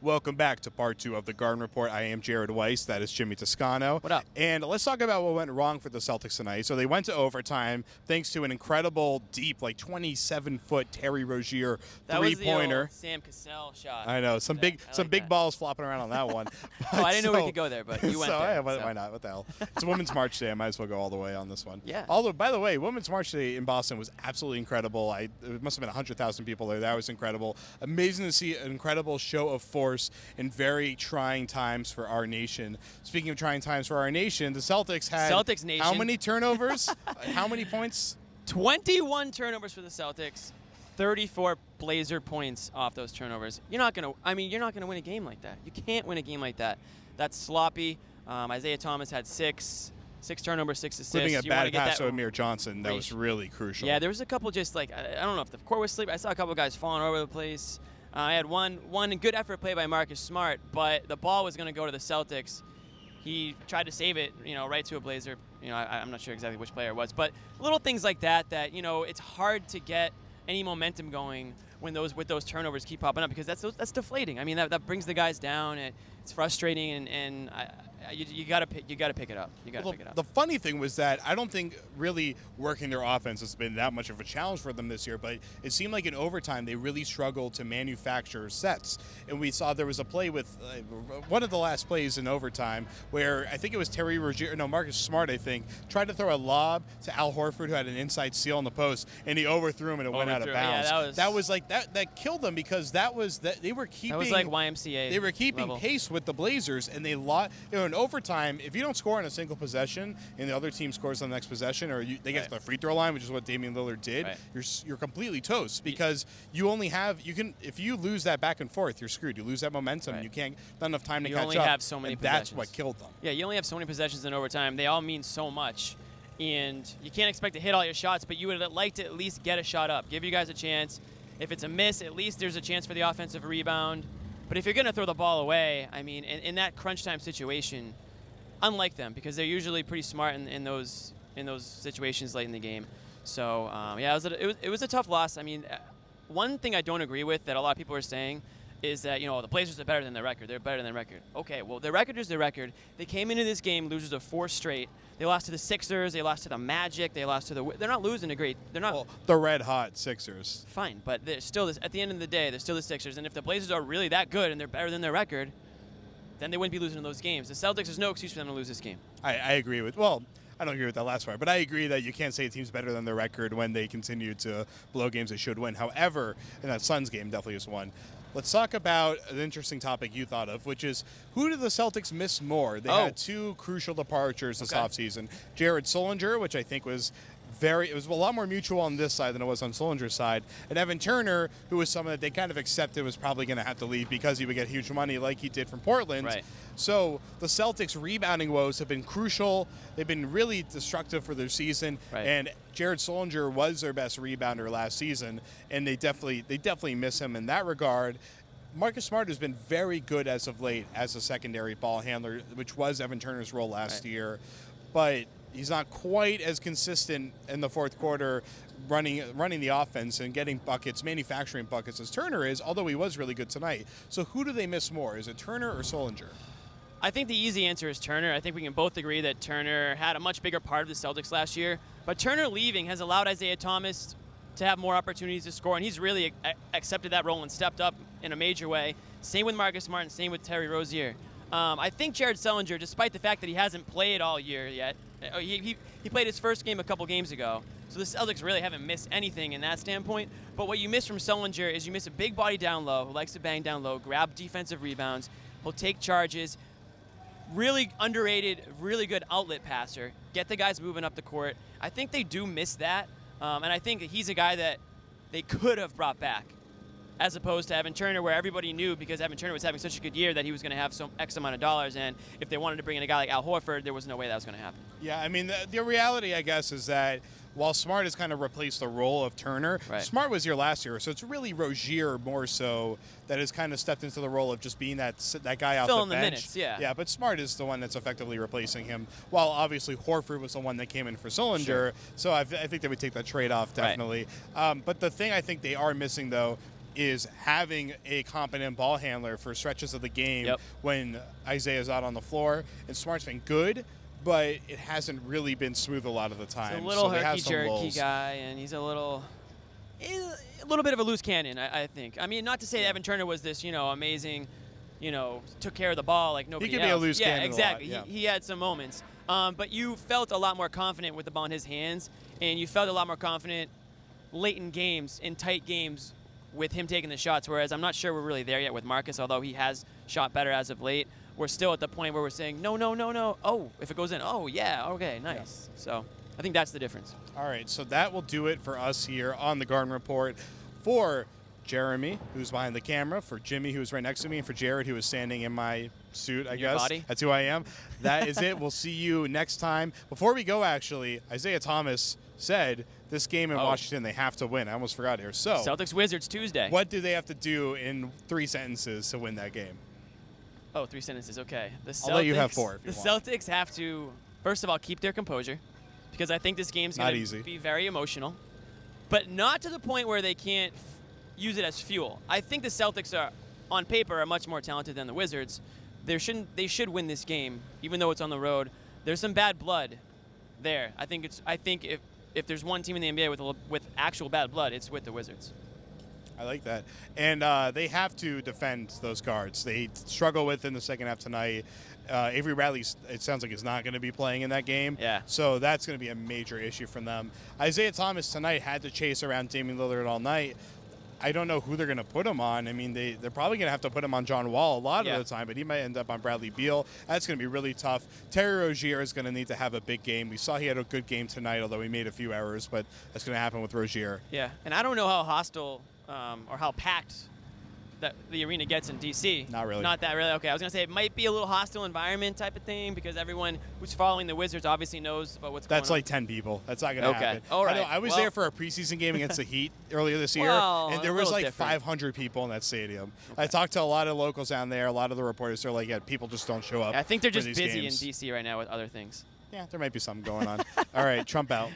Welcome back to part 2 of the Garden Report. I am Jared Weiss. That is Jimmy Toscano. What up? And let's talk about what went wrong for the Celtics tonight. So they went to overtime thanks to an incredible, deep, like 27-foot Terry Rozier three-pointer. Sam Cassell shot. I know some big balls flopping around on that one. Oh, I didn't know we could go there, but you went there. Why not? What the hell? It's Women's March Day. I might as well go all the way on this one. Yeah. Although, by the way, Women's March Day in Boston was absolutely incredible. It must have been 100,000 people there. That was incredible. Amazing to see an incredible show of force in very trying times for our nation. Speaking of trying times for our nation, the Celtics had Celtics nation. How many turnovers? How many points? 21 turnovers for the Celtics. 34 Blazer points off those turnovers. You're not gonna win a game like that. You can't win a game like that. That's sloppy. Isaiah Thomas had six turnovers, 6 assists. Including a bad pass to Amir Johnson. That was really crucial. Yeah, there was a couple just like, I don't know if the court was sleeping. I saw a couple guys falling all over the place. I had one good effort play by Marcus Smart, but the ball was going to go to the Celtics. He tried to save it, right to a Blazer. I'm not sure exactly which player it was, but little things like that, it's hard to get any momentum going when those turnovers keep popping up, because that's deflating. I mean, that brings the guys down. It's frustrating, and you gotta pick it up. You gotta pick it up. The funny thing was that I don't think really working their offense has been that much of a challenge for them this year, but it seemed like in overtime they really struggled to manufacture sets. And we saw there was a play with one of the last plays in overtime where I think it was Marcus Smart, I think, tried to throw a lob to Al Horford, who had an inside steal on the post, and he overthrew him and it went out of bounds. Yeah, that was like that killed them, because they were keeping. That was like YMCA. They were keeping level. pace with the Blazers, and they lost. In overtime, if you don't score on a single possession and the other team scores on the next possession, or they get to the free throw line, which is what Damian Lillard did, you're completely toast, because you only have if you lose that back and forth, you're screwed. You lose that momentum. You can't not enough time to catch up. You only have so many possessions. That's what killed them. Yeah, you only have so many possessions in overtime. They all mean so much, and you can't expect to hit all your shots, but you would like to at least get a shot up. Give you guys a chance. If it's a miss, at least there's a chance for the offensive rebound. But if you're going to throw the ball away, I mean, in that crunch time situation, unlike them, because they're usually pretty smart in those situations late in the game. So yeah, it was a tough loss. I mean, one thing I don't agree with that a lot of people are saying is that the Blazers are better than their record. They're better than their record. Okay, well, their record is their record. They came into this game losers of 4 straight. They lost to the Sixers. They lost to the Magic. They lost to they're not losing to great. They're not. Well, the red hot Sixers. Fine, but they're still at the end of the day, they're still the Sixers. And if the Blazers are really that good and they're better than their record, then they wouldn't be losing in those games. The Celtics, there's no excuse for them to lose this game. I agree with. Well, I don't agree with that last part, but I agree that you can't say a team's better than their record when they continue to blow games they should win. However, in that Suns game, definitely is one. Let's talk about an interesting topic you thought of, which is, who did the Celtics miss more? They had 2 crucial departures this offseason. Jared Sullinger, which I think was it was a lot more mutual on this side than it was on Sullinger's side. And Evan Turner, who was someone that they kind of accepted was probably going to have to leave because he would get huge money like he did from Portland. Right. So the Celtics' rebounding woes have been crucial. They've been really destructive for their season. Right. And Jared Sullinger was their best rebounder last season, and they definitely miss him in that regard. Marcus Smart has been very good as of late as a secondary ball handler, which was Evan Turner's role last year. But he's not quite as consistent in the fourth quarter running the offense and getting buckets, manufacturing buckets as Turner is, although he was really good tonight. So who do they miss more? Is it Turner or Sullinger? I think the easy answer is Turner. I think we can both agree that Turner had a much bigger part of the Celtics last year. But Turner leaving has allowed Isaiah Thomas to have more opportunities to score, and he's really accepted that role and stepped up in a major way. Same with Marcus Smart and same with Terry Rozier. I think Jared Sullinger, despite the fact that he hasn't played all year yet, he played his first game a couple games ago, so the Celtics really haven't missed anything in that standpoint. But what you miss from Sullinger is you miss a big body down low who likes to bang down low, grab defensive rebounds, he'll take charges, really underrated, really good outlet passer, get the guys moving up the court. I think they do miss that, and I think that he's a guy that they could have brought back, as opposed to Evan Turner, where everybody knew because Evan Turner was having such a good year that he was going to have some X amount of dollars, and if they wanted to bring in a guy like Al Horford, there was no way that was going to happen. Yeah, I mean, the reality, I guess, is that while Smart has kind of replaced the role of Turner, Smart was here last year, so it's really Rozier more so that has kind of stepped into the role of just being that guy off the bench. Filling the minutes, yeah. Yeah, but Smart is the one that's effectively replacing him, while obviously Horford was the one that came in for Sullinger, so I think they would take that trade-off, definitely. But the thing I think they are missing, though, is having a competent ball handler for stretches of the game when Isaiah's out on the floor. And Smart's been good, but it hasn't really been smooth a lot of the time. He's a little herky-jerky guy, and he's a little bit of a loose cannon, I think. I mean, not to say Evan Turner was this, amazing, took care of the ball like nobody else. He could be a loose cannon exactly. a lot, He had some moments. But you felt a lot more confident with the ball in his hands, and you felt a lot more confident late in games, in tight games, with him taking the shots, whereas I'm not sure we're really there yet with Marcus, although he has shot better as of late. We're still at the point where we're saying, no. Oh, if it goes in, oh, yeah, okay, nice. Yeah. So I think that's the difference. All right, so that will do it for us here on the Garden Report. For Jeremy, who's behind the camera, for Jimmy, who's right next to me, and for Jared, who is standing in my suit, I guess. Body. That's who I am. That is it. We'll see you next time. Before we go, actually, Isaiah Thomas said this game in Washington they have to win. I almost forgot here. So Celtics Wizards Tuesday. What do they have to do in 3 sentences to win that game? Oh, 3 sentences. Okay. I'll let you have 4 if you want. Celtics have to, first of all, keep their composure, because I think this game's going to be very emotional, but not to the point where they can't use it as fuel. I think the Celtics are, on paper, are much more talented than the Wizards. They should win this game, even though it's on the road. There's some bad blood there. I think if there's one team in the NBA with actual bad blood, it's with the Wizards. I like that. And they have to defend those guards. They struggle with in the second half tonight. Avery Bradley, it sounds like, is not going to be playing in that game. Yeah. So that's going to be a major issue for them. Isaiah Thomas tonight had to chase around Damian Lillard all night. I don't know who they're going to put him on. I mean, they're probably going to have to put him on John Wall a lot of the time, but he might end up on Bradley Beal. That's going to be really tough. Terry Rozier is going to need to have a big game. We saw he had a good game tonight, although he made a few errors, but that's going to happen with Rozier. Yeah, and I don't know how hostile or how packed that the arena gets in D.C. Not really. Not that really. Okay, I was going to say it might be a little hostile environment type of thing, because everyone who's following the Wizards obviously knows about what's going on. That's like 10 people. That's not going to happen. All right. I was there for a preseason game against the Heat earlier this year, and there was like 500 people in that stadium. I talked to a lot of locals down there. A lot of the reporters are like, yeah, people just don't show up. I think they're just busy games. in D.C. right now with other things. Yeah, there might be something going on. All right, Trump out.